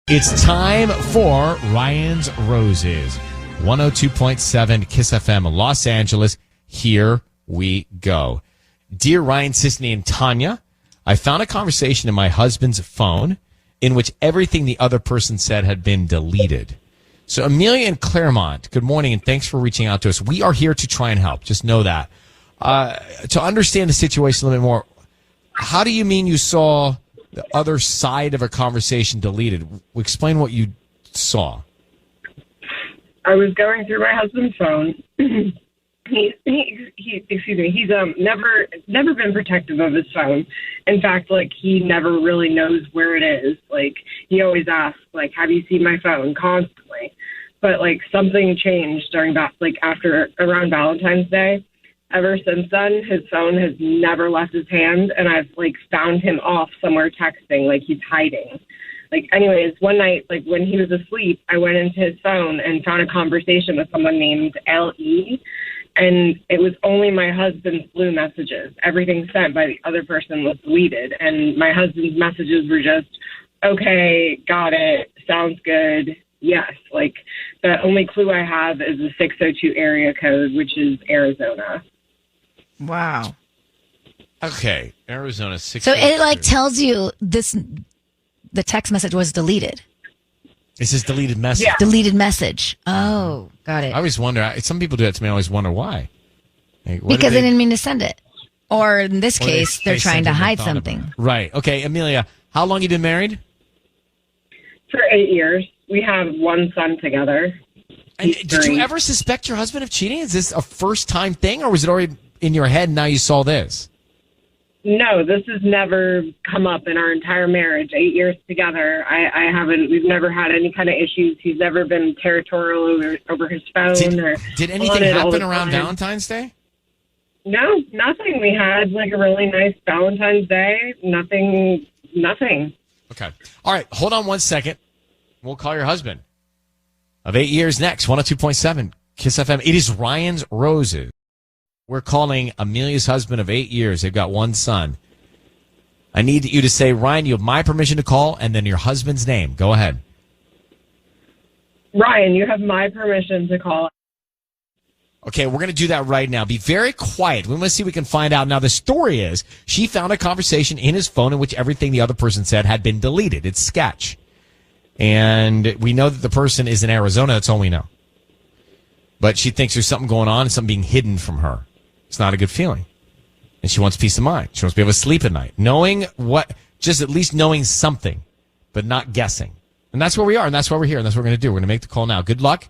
It's time for Ryan's Roses. 102.7 Kiss FM, Los Angeles. Here we go. Dear Ryan, Sisney, and Tanya, I found a conversation in my husband's phone in which everything the other person said had been deleted. So Amelia and Claremont, good morning, and thanks for reaching out to us. We are here to try and help. Just know that. To understand the situation a little bit more, how do you mean you saw the other side of a conversation deleted? Explain what you saw. I was going through my husband's phone. He's never been protective of his phone. In fact, he never really knows where it is. He always asks, have you seen my phone constantly? But something changed during that, around Valentine's Day. Ever since then, his phone has never left his hand, and I've found him off somewhere texting, he's hiding. Anyways, one night, when he was asleep, I went into his phone and found a conversation with someone named L.E., and it was only my husband's blue messages. Everything sent by the other person was deleted, and my husband's messages were just, okay, got it, sounds good, yes. The only clue I have is the 602 area code, which is Arizona. Wow. Okay, Arizona 602. So it tells you the text message was deleted. It says deleted message. Yeah. Deleted message. Oh, got it. I always wonder. Some people do that to me. I always wonder why. Because they didn't mean to send it. Or in this case, they're trying to hide something. Right. Okay, Amelia, how long you been married? For 8 years. We have one son together. And did you ever suspect your husband of cheating? Is this a first-time thing, or was it already in your head and now you saw this? No, this has never come up in our entire marriage. 8 years together, we've never had any kind of issues. He's never been territorial over his phone. Did anything happen around Valentine's Day? No, nothing. We had a really nice Valentine's Day. Nothing. Okay. All right, hold on 1 second. We'll call your husband of 8 years next. 102.7 Kiss FM. It is Ryan's Roses. We're calling Amelia's husband of 8 years. They've got one son. I need you to say, Ryan, you have my permission to call, and then your husband's name. Go ahead. Ryan, you have my permission to call. Okay, we're going to do that right now. Be very quiet. We want to see if we can find out. Now, the story is she found a conversation in his phone in which everything the other person said had been deleted. It's sketch. And we know that the person is in Arizona. That's all we know. But she thinks there's something going on and something being hidden from her. It's not a good feeling. And she wants peace of mind. She wants to be able to sleep at night. Just at least knowing something, but not guessing. And that's where we are, and that's why we're here, and that's what we're going to do. We're going to make the call now. Good luck.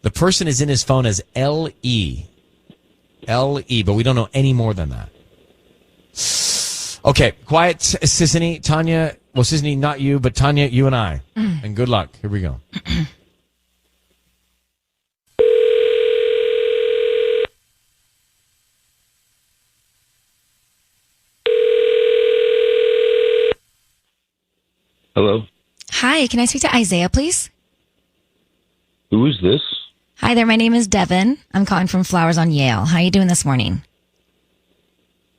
The person is in his phone as L.E. L.E., but we don't know any more than that. Okay, quiet, Sisney, Tanya. Well, Sisney, not you, but Tanya, you and I. And good luck. Here we go. Hello. Hi, can I speak to Isiah, please? Who is this? Hi there, my name is Devin. I'm calling from Flowers on Yale. How are you doing this morning?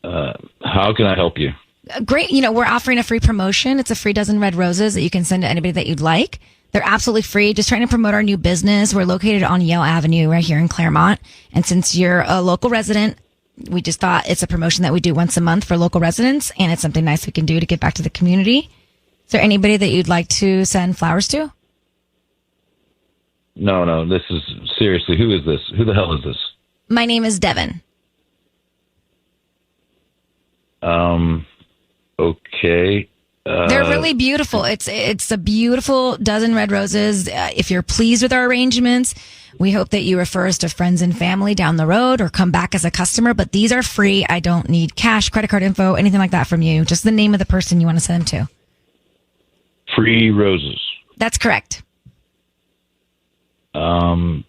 How can I help you? Great. We're offering a free promotion. It's a free dozen red roses that you can send to anybody that you'd like. They're absolutely free. Just trying to promote our new business. We're located on Yale Avenue right here in Claremont. And since you're a local resident, we just thought it's a promotion that we do once a month for local residents. And it's something nice we can do to give back to the community. Is there anybody that you'd like to send flowers to? No. This is seriously. Who is this? Who the hell is this? My name is Devin. Okay. They're really beautiful. It's a beautiful dozen red roses. If you're pleased with our arrangements, we hope that you refer us to friends and family down the road or come back as a customer. But these are free. I don't need cash, credit card info, anything like that from you. Just the name of the person you want to send them to. Free roses. That's correct. All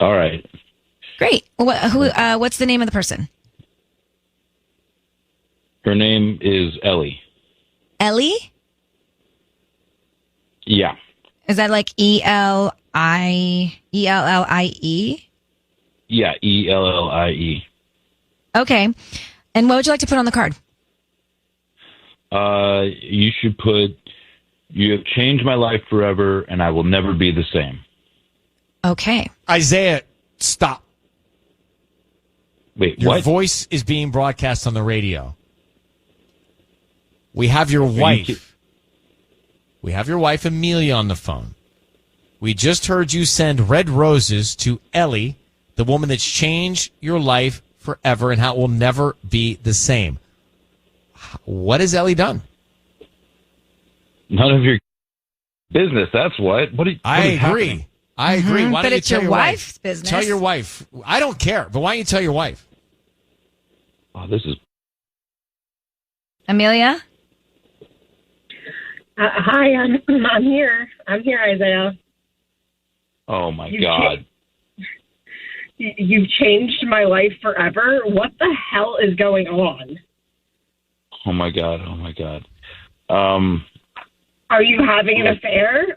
right. Great. What's the name of the person? Her name is Ellie. Ellie? Yeah. Is that like Ellie? Yeah, Ellie. Okay. And what would you like to put on the card? You should put You have changed my life forever, and I will never be the same. Okay. Isiah, stop. Wait, Your what? voice is being broadcast on the radio. We have your wife. We have your wife, Amelia, on the phone. We just heard you send red roses to Ellie, the woman that's changed your life forever and how it will never be the same. What has Ellie done? None of your business. That's what. What is I agree. happening? I agree. Why But don't you it's tell your your wife's wife? business. Tell your wife. I don't care, but why don't you tell your wife? Oh, this is. Amelia? Hi, I'm here. I'm here, Isiah. Oh my You God. You've changed my life forever. What the hell is going on? Oh my God. Oh my God. Are you having an affair?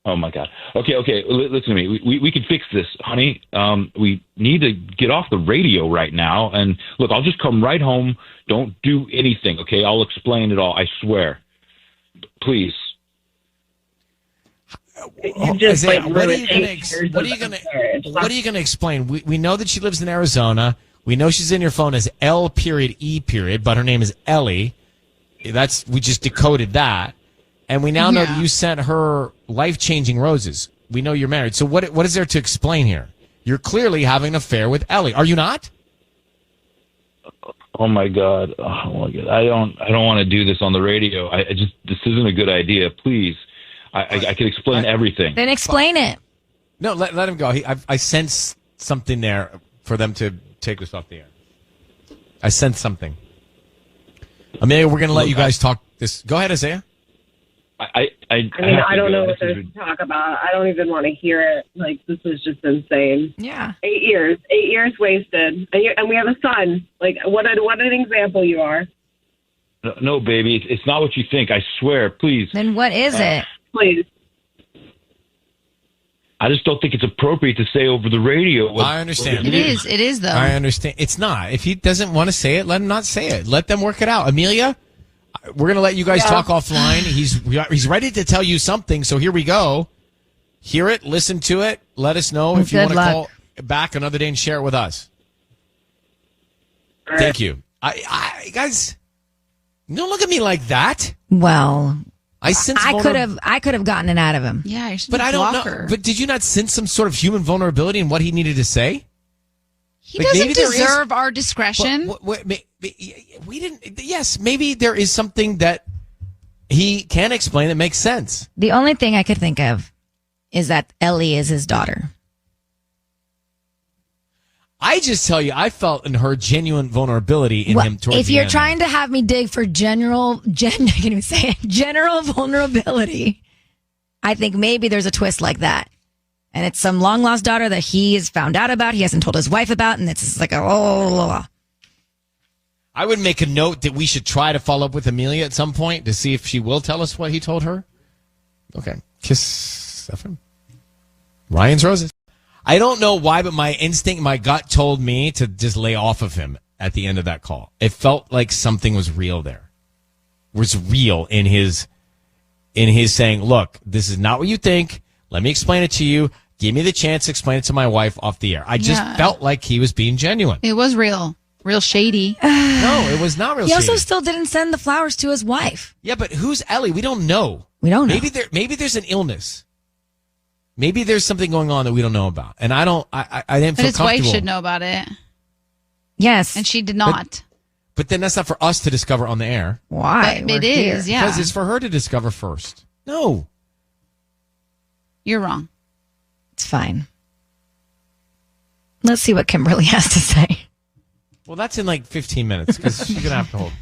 Oh my God. Okay. Listen to me. We can fix this, honey. We need to get off the radio right now. And look, I'll just come right home. Don't do anything. Okay. I'll explain it all. I swear. Please. You just Isiah, like what are ruined you going 8 years to of marriage. what are you going to explain? We know that she lives in Arizona. We know she's in your phone as L.E. but her name is Ellie. We just decoded that. And we now know that you sent her life-changing roses. We know you're married. So what is there to explain here? You're clearly having an affair with Ellie. Are you not? Oh my God. Oh my God. I don't want to do this on the radio. This isn't a good idea. Please. I can explain everything. Then explain it. No, let him go. I sense something there for them to take this off the air. I sense something. Amelia, we're going to let you guys talk this. Go ahead, Isiah. I mean, I don't know what there's to talk about. I don't even want to hear it. Like, this is just insane. Yeah. 8 years. 8 years wasted. And we have a son. Like, what an example you are. No, baby. It's not what you think. I swear. Please. Then what is it? Please. I just don't think it's appropriate to say over the radio. I understand. It is though. I understand. It's not. If he doesn't want to say it, let him not say it. Let them work it out. Amelia, we're going to let you guys talk offline. He's ready to tell you something, so here we go. Hear it, listen to it. Let us know if you want to call back another day and share it with us. Thank you. I guys, don't look at me like that. Well, I could have gotten it out of him. Yeah, I should but I don't block know. her. But did you not sense some sort of human vulnerability in what he needed to say? He Like, doesn't maybe there deserve our discretion. We didn't. Yes, maybe there is something that he can explain that makes sense. The only thing I could think of is that Ellie is his daughter. I just tell you, I felt in her genuine vulnerability in him. Towards If the you're end. trying to have me dig for I can't even say it, general vulnerability, I think maybe there's a twist like that. And it's some long lost daughter that he has found out about. He hasn't told his wife about. And it's like, I would make a note that we should try to follow up with Amelia at some point to see if she will tell us what he told her. Okay. Kiss FM. Ryan's Roses. I don't know why, but my instinct, my gut told me to just lay off of him at the end of that call. It felt like something was real there. Was real in his saying, look, this is not what you think. Let me explain it to you. Give me the chance to explain it to my wife off the air. I just felt like he was being genuine. It was real shady. No, it was not real He shady. also still didn't send the flowers to his wife. Yeah, but who's Ellie? We don't know. We don't know. Maybe there's an illness. Maybe there's something going on that we don't know about. And I didn't But feel his comfortable. wife should know about it. Yes. And she did not. But then that's not for us to discover on the air. Why? But it is, yeah. Because it's for her to discover first. No. You're wrong. It's fine. Let's see what Kimberly has to say. Well, that's in like 15 minutes because she's going to have to hold.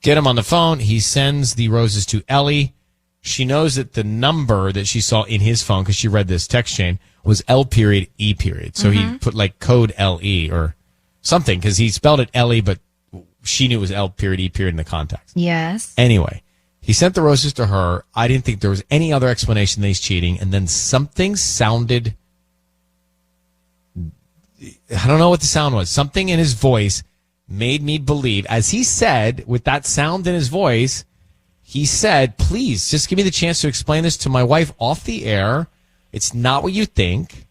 Get him on the phone. He sends the roses to Ellie. She knows that the number that she saw in his phone, because she read this text chain, was L.E. So he put like code LE or something because he spelled it Ellie, but she knew it was L.E. in the context. Yes. Anyway, he sent the roses to her. I didn't think there was any other explanation that he's cheating. And then something sounded, I don't know what the sound was. Something in his voice made me believe, as he said, with that sound in his voice, he said, please just give me the chance to explain this to my wife off the air. It's not what you think.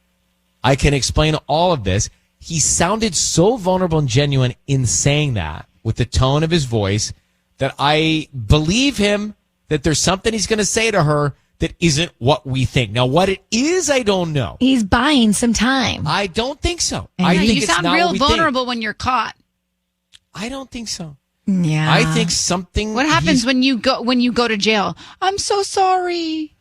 I can explain all of this. He sounded so vulnerable and genuine in saying that with the tone of his voice that I believe him that there's something he's going to say to her that isn't what we think. Now, what it is, I don't know. He's buying some time. I don't think so. Yeah, I think You it's sound not real what we vulnerable when you're caught. think. I don't think so. Yeah. I think something. What happens when you go to jail? I'm so sorry.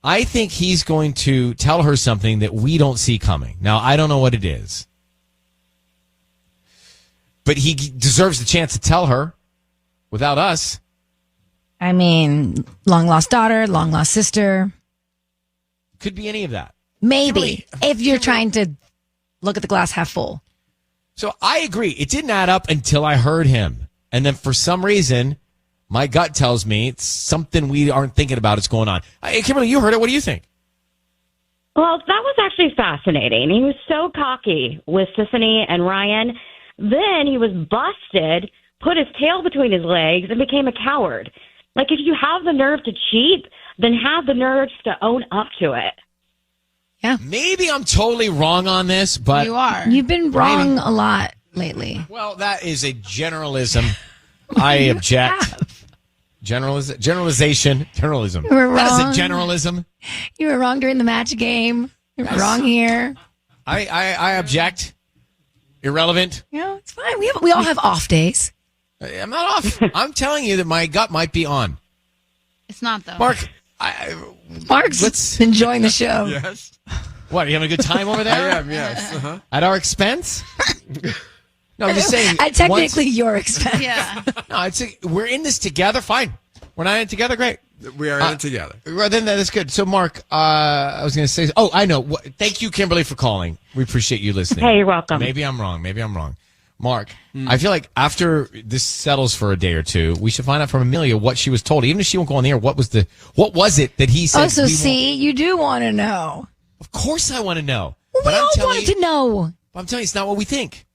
I think he's going to tell her something that we don't see coming. Now, I don't know what it is. But he deserves the chance to tell her without us. I mean, long lost daughter, long lost sister. Could be any of that. Maybe. If you're trying to look at the glass half full. So I agree. It didn't add up until I heard him. And then for some reason, my gut tells me it's something we aren't thinking about is going on. Hey, Kimberly, you heard it. What do you think? Well, that was actually fascinating. He was so cocky with Sissany and Ryan. Then he was busted, put his tail between his legs, and became a coward. Like, if you have the nerve to cheat, then have the nerve to own up to it. Yeah. Maybe I'm totally wrong on this, but You are. You've been wrong a lot lately. well, that is a generalism. I object. Generalization. Generalism. You were That is wrong. a generalism. You were wrong during the match game. You're wrong here. I object. Irrelevant. Yeah, it's fine. We all have off days. I'm not off. I'm telling you that my gut might be on. It's not though. Mark, Mark's enjoying the show. Yes. what, are you having a good time over there? I am, yes. Uh-huh. At our expense? No, I'm just saying. At technically your expense. Yeah. No, we're in this together. Fine. We're not in it together. Great. We are in it together. Well, then that is good. So, Mark, I was going to say. Oh, I know. Thank you, Kimberly, for calling. We appreciate you listening. Hey, you're welcome. Maybe I'm wrong. Mark, I feel like after this settles for a day or two, we should find out from Amelia what she was told. Even if she won't go on the air, what was it that he said? Oh, so see, you do want to know. Of course I want to know. Well, we all wanted to know. I'm telling you, it's not what we think.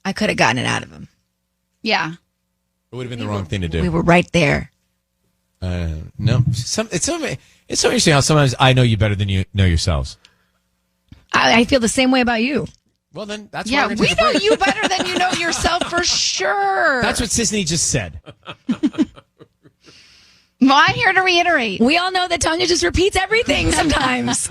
I could have gotten it out of him. Yeah. It would have been the wrong thing to do. We were right there. No. It's so interesting how sometimes I know you better than you know yourselves. I feel the same way about you. Well, then that's Yeah, why we know you better than you know yourself for sure. That's what Sissany just said. Well, I'm here to reiterate. We all know that Tanya just repeats everything sometimes.